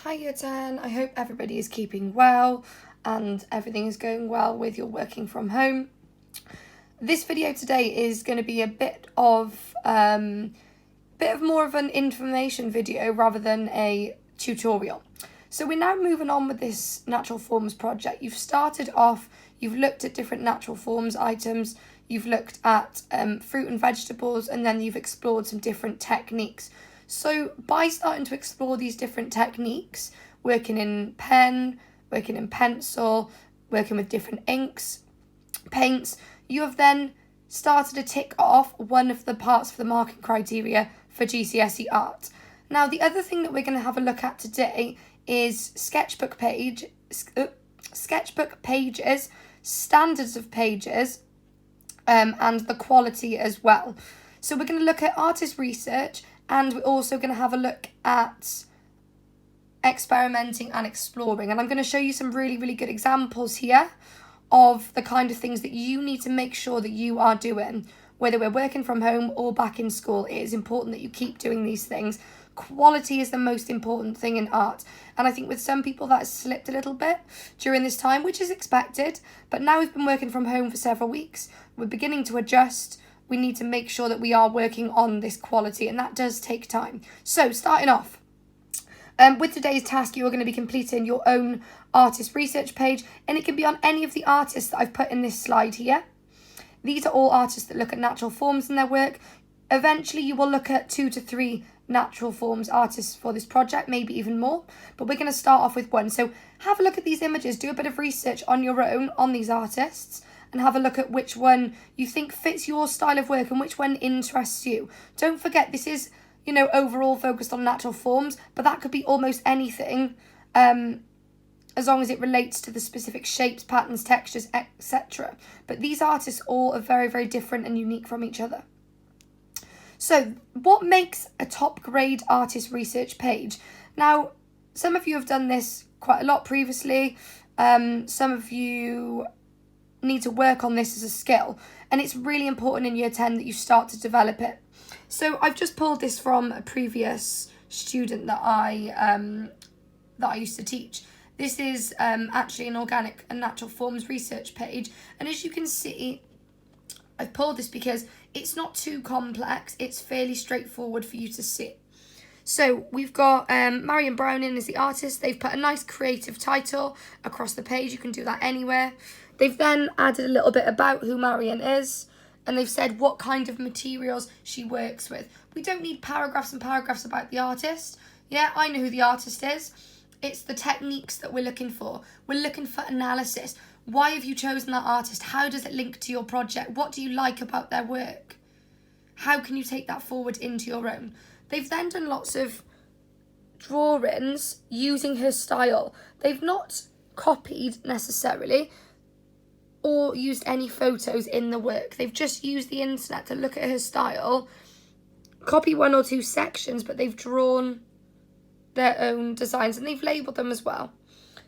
Hi Year 10, I hope everybody is keeping well and everything is going well with your working from home. This video today is going to be a bit of more of an information video rather than a tutorial. So we're now moving on with this natural forms project. You've started off, you've looked at different natural forms items, you've looked at fruit and vegetables, and then you've explored some different techniques. So by starting to explore these different techniques, working in pen, working in pencil, working with different inks, paints, you have then started to tick off one of the parts of the marking criteria for GCSE art. Now, the other thing that we're going to have a look at today is sketchbook pages, standards of pages, and the quality as well. So we're going to look at artist research, and we're also going to have a look at experimenting and exploring. And I'm going to show you some really, really good examples here of the kind of things that you need to make sure that you are doing. Whether we're working from home or back in school, it is important that you keep doing these things. Quality is the most important thing in art. And I think with some people that has slipped a little bit during this time, which is expected. But now we've been working from home for several weeks. We're beginning to adjust. We need to make sure that we are working on this quality, and that does take time. So starting off, with today's task, you are going to be completing your own artist research page, and it can be on any of the artists that I've put in this slide here. These are all artists that look at natural forms in their work. Eventually, you will look at 2 to 3 natural forms artists for this project, maybe even more, but we're going to start off with one. So have a look at these images, do a bit of research on your own on these artists, and have a look at which one you think fits your style of work and which one interests you. Don't forget, this is, overall focused on natural forms, but that could be almost anything, as long as it relates to the specific shapes, patterns, textures, etc. But these artists all are very, very different and unique from each other. So what makes a top grade artist research page? Now, some of you have done this quite a lot previously. Some of you need to work on this as a skill, and it's really important in year 10 that you start to develop it. So I've just pulled this from a previous student that I used to teach. This is actually an organic and natural forms research page, and as you can see, I've pulled this because it's not too complex. It's fairly straightforward for you to see. So we've got Marion Browning as the artist. They've put a nice creative title across the page. You can do that anywhere. They've then added a little bit about who Marion is, and they've said what kind of materials she works with. We don't need paragraphs and paragraphs about the artist. Yeah, I know who the artist is. It's the techniques that we're looking for. We're looking for analysis. Why have you chosen that artist? How does it link to your project? What do you like about their work? How can you take that forward into your own? They've then done lots of drawings using her style. They've not copied necessarily or used any photos in the work. They've just used the internet to look at her style, copy 1 or 2 sections, but they've drawn their own designs and they've labelled them as well.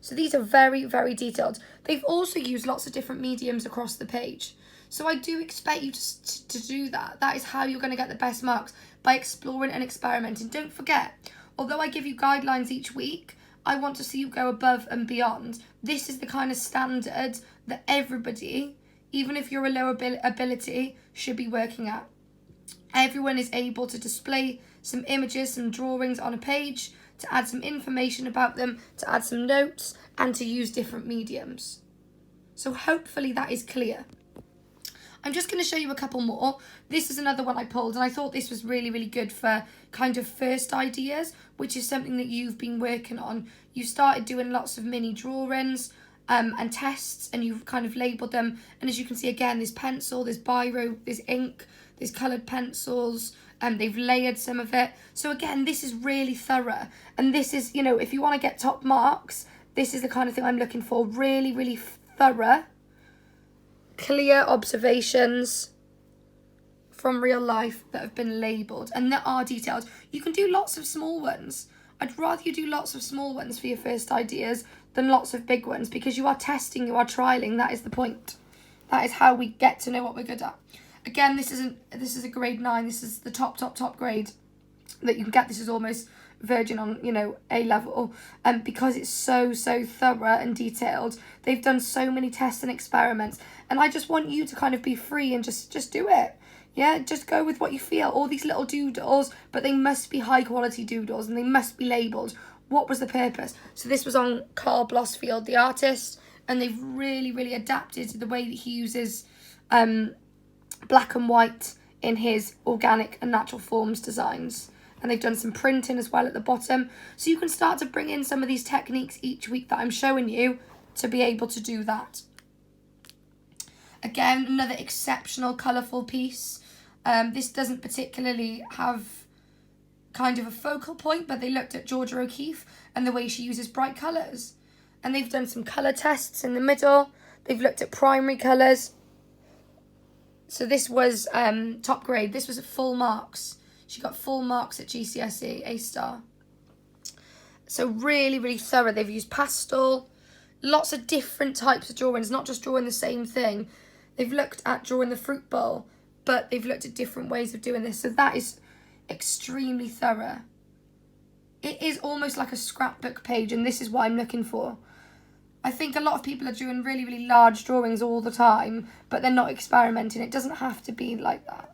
So these are very, very detailed. They've also used lots of different mediums across the page. So I do expect you to do that. That is how you're going to get the best marks, by exploring and experimenting. Don't forget, although I give you guidelines each week, I want to see you go above and beyond. This is the kind of standard that everybody, even if you're a lower ability, should be working at. Everyone is able to display some images, some drawings on a page, to add some information about them, to add some notes, and to use different mediums. So hopefully that is clear. I'm just going to show you a couple more. This is another one I pulled, and I thought this was really, really good for kind of first ideas, which is something that you've been working on. You started doing lots of mini drawings and tests, and you've kind of labelled them. And as you can see, again, there's pencil, there's biro, there's ink, there's coloured pencils, and they've layered some of it. So again, this is really thorough. And this is, if you want to get top marks, this is the kind of thing I'm looking for. Really, really thorough, clear observations from real life that have been labelled and that are detailed. You can do lots of small ones. I'd rather you do lots of small ones for your first ideas than lots of big ones, because you are testing, you are trialing. That is the point. That is how we get to know what we're good at. Again, this is a grade 9. This is the top grade that you can get. This is almost Virgin on, A level, because it's so thorough and detailed. They've done so many tests and experiments, and I just want you to kind of be free and just do it. Yeah, just go with what you feel. All these little doodles, but they must be high quality doodles and they must be labelled. What was the purpose? So this was on Carl Blossfield, the artist, and they've really adapted to the way that he uses black and white in his organic and natural forms designs. And they've done some printing as well at the bottom. So you can start to bring in some of these techniques each week that I'm showing you to be able to do that. Again, another exceptional colourful piece. This doesn't particularly have kind of a focal point, but they looked at Georgia O'Keeffe and the way she uses bright colours. And they've done some colour tests in the middle. They've looked at primary colours. So this was top grade. This was at full marks. She got full marks at GCSE, A-star. So really thorough. They've used pastel, lots of different types of drawings, not just drawing the same thing. They've looked at drawing the fruit bowl, but they've looked at different ways of doing this. So that is extremely thorough. It is almost like a scrapbook page, and this is what I'm looking for. I think a lot of people are doing really large drawings all the time, but they're not experimenting. It doesn't have to be like that.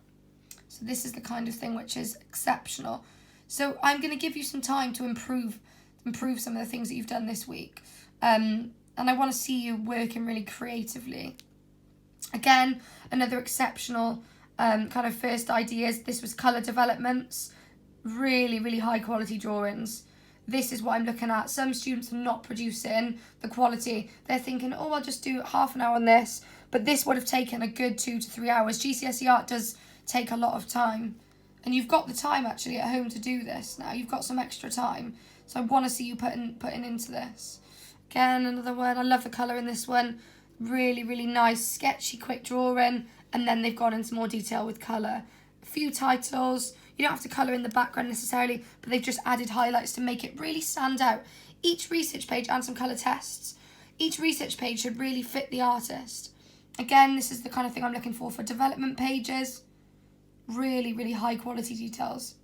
So this is the kind of thing which is exceptional. So I'm going to give you some time to improve some of the things that you've done this week. And I want to see you working really creatively. Again, another exceptional kind of first ideas. This was colour developments. Really high quality drawings. This is what I'm looking at. Some students are not producing the quality. They're thinking, oh, I'll just do half an hour on this. But this would have taken a good 2 to 3 hours. GCSE art does take a lot of time. And you've got the time actually at home to do this now. You've got some extra time. So I want to see you putting into this. Again, another one. I love the colour in this one. Really nice, sketchy, quick drawing. And then they've gone into more detail with colour. A few titles. You don't have to colour in the background necessarily, but they've just added highlights to make it really stand out. Each research page and some colour tests. Each research page should really fit the artist. Again, this is the kind of thing I'm looking for development pages. Really high quality details.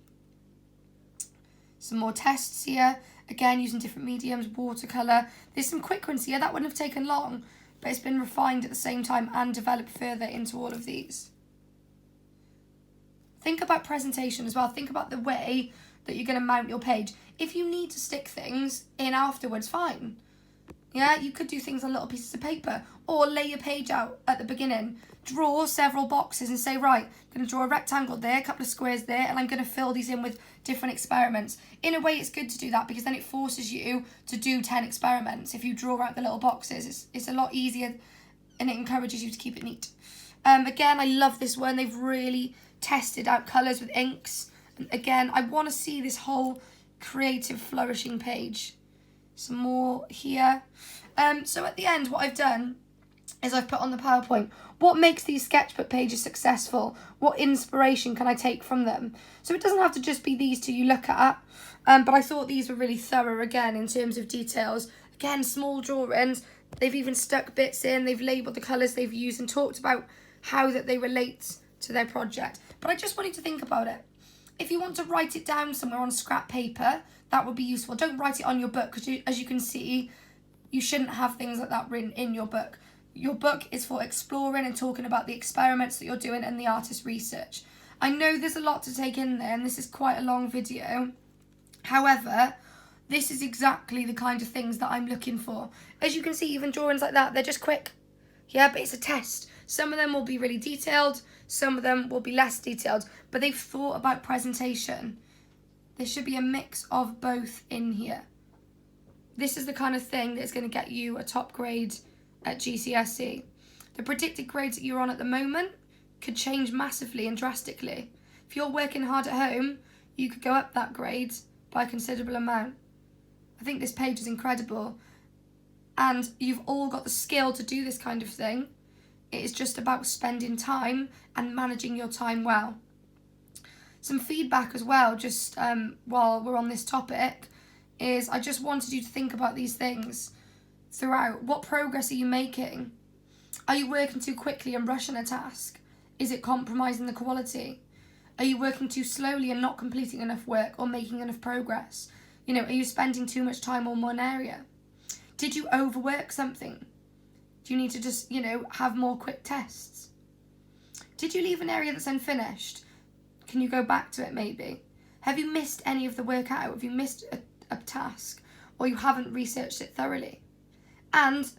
Some more tests here. Again, using different mediums, watercolour. There's some quick ones here. That wouldn't have taken long, but it's been refined at the same time and developed further into all of these. Think about presentation as well. Think about the way that you're going to mount your page. If you need to stick things in afterwards, fine. Yeah, you could do things on little pieces of paper or lay your page out at the beginning. Draw several boxes and say, right, I'm going to draw a rectangle there, a couple of squares there, and I'm going to fill these in with different experiments. In a way, it's good to do that because then it forces you to do 10 experiments. If you draw out the little boxes, it's a lot easier and it encourages you to keep it neat. Again, I love this one. They've really tested out colours with inks. And again, I want to see this whole creative flourishing page. Some more here. So at the end, what I've done is I've put on the PowerPoint, what makes these sketchbook pages successful? What inspiration can I take from them? So it doesn't have to just be these two you look at, but I thought these were really thorough again in terms of details. Again, small drawings. They've even stuck bits in. They've labelled the colours they've used and talked about how that they relate to their project. But I just want you to think about it. If you want to write it down somewhere on scrap paper, that would be useful. Don't write it on your book because, as you can see, you shouldn't have things like that written in your book. Your book is for exploring and talking about the experiments that you're doing and the artist research. I know there's a lot to take in there and this is quite a long video. However, this is exactly the kind of things that I'm looking for. As you can see, even drawings like that, they're just quick. Yeah, but it's a test. Some of them will be really detailed, some of them will be less detailed, but they've thought about presentation. There should be a mix of both in here. This is the kind of thing that's going to get you a top grade at GCSE. The predicted grades that you're on at the moment could change massively and drastically. If you're working hard at home, you could go up that grade by a considerable amount. I think this page is incredible. And you've all got the skill to do this kind of thing. It is just about spending time and managing your time well. Some feedback as well, just while we're on this topic, is I just wanted you to think about these things throughout. What progress are you making? Are you working too quickly and rushing a task? Is it compromising the quality? Are you working too slowly and not completing enough work or making enough progress? You know, are you spending too much time on one area? Did you overwork something? Do you need to just, you know, have more quick tests? Did you leave an area that's unfinished? Can you go back to it maybe? Have you missed any of the work out? Have you missed a task? Or you haven't researched it thoroughly? And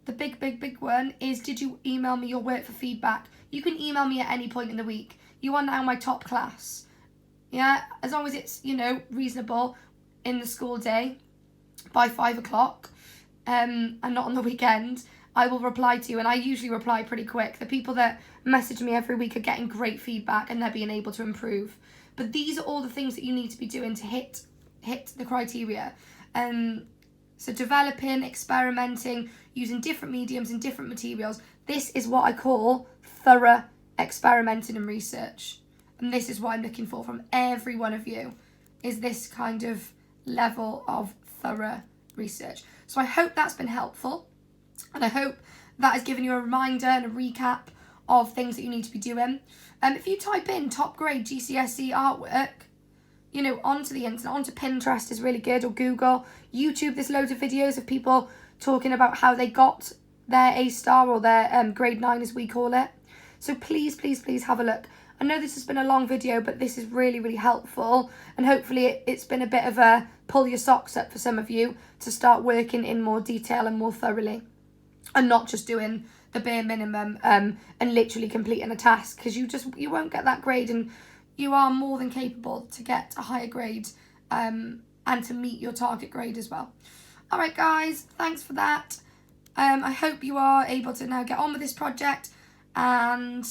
the big one is, did you email me your work for feedback? You can email me at any point in the week. You are now my top class. Yeah, as long as it's, you know, reasonable in the school day by 5 o'clock and not on the weekend, I will reply to you, and I usually reply pretty quick. The people that message me every week are getting great feedback and they're being able to improve. But these are all the things that you need to be doing to hit the criteria. So developing, experimenting, using different mediums and different materials. This is what I call thorough experimenting and research. And this is what I'm looking for from every one of you, is this kind of level of thorough research. So I hope that's been helpful. And I hope that has given you a reminder and a recap of things that you need to be doing. If you type in top grade GCSE artwork, you know, onto the internet, onto Pinterest is really good, or Google, YouTube, there's loads of videos of people talking about how they got their A-star or their grade 9 as we call it. So please have a look. I know this has been a long video, but this is really helpful, and hopefully it's been a bit of a pull your socks up for some of you to start working in more detail and more thoroughly, and not just doing the bare minimum and literally completing a task, because you won't get that grade, and you are more than capable to get a higher grade and to meet your target grade as well. All right, guys, thanks for that. I hope you are able to now get on with this project, and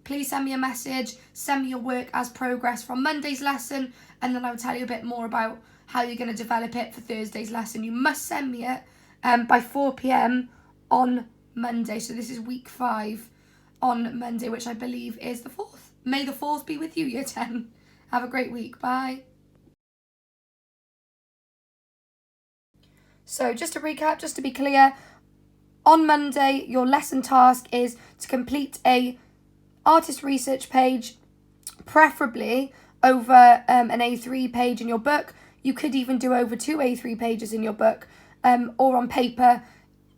please send me a message, send me your work as progress from Monday's lesson, and then I'll tell you a bit more about how you're going to develop it for Thursday's lesson. You must send me it by 4 p.m. on Monday. So this is week 5 on Monday, which I believe is the 4th. May the 4th be with you, Year 10. Have a great week. Bye. So just to recap, just to be clear, on Monday, your lesson task is to complete a artist research page, preferably over an A3 page in your book. You could even do over 2 A3 pages in your book, or on paper.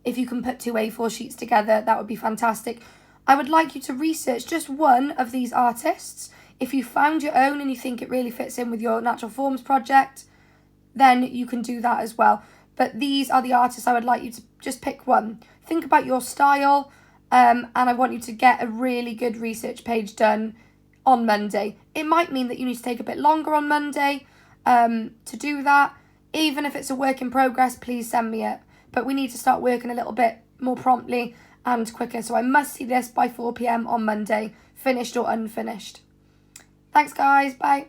If you can put 2 A4 sheets together, that would be fantastic. I would like you to research just one of these artists. If you found your own and you think it really fits in with your natural forms project, then you can do that as well. But these are the artists I would like you to just pick one. Think about your style, and I want you to get a really good research page done on Monday. It might mean that you need to take a bit longer on Monday to do that. Even if it's a work in progress, please send me it. But we need to start working a little bit more promptly and quicker. So I must see this by 4 p.m. on Monday, finished or unfinished. Thanks, guys. Bye.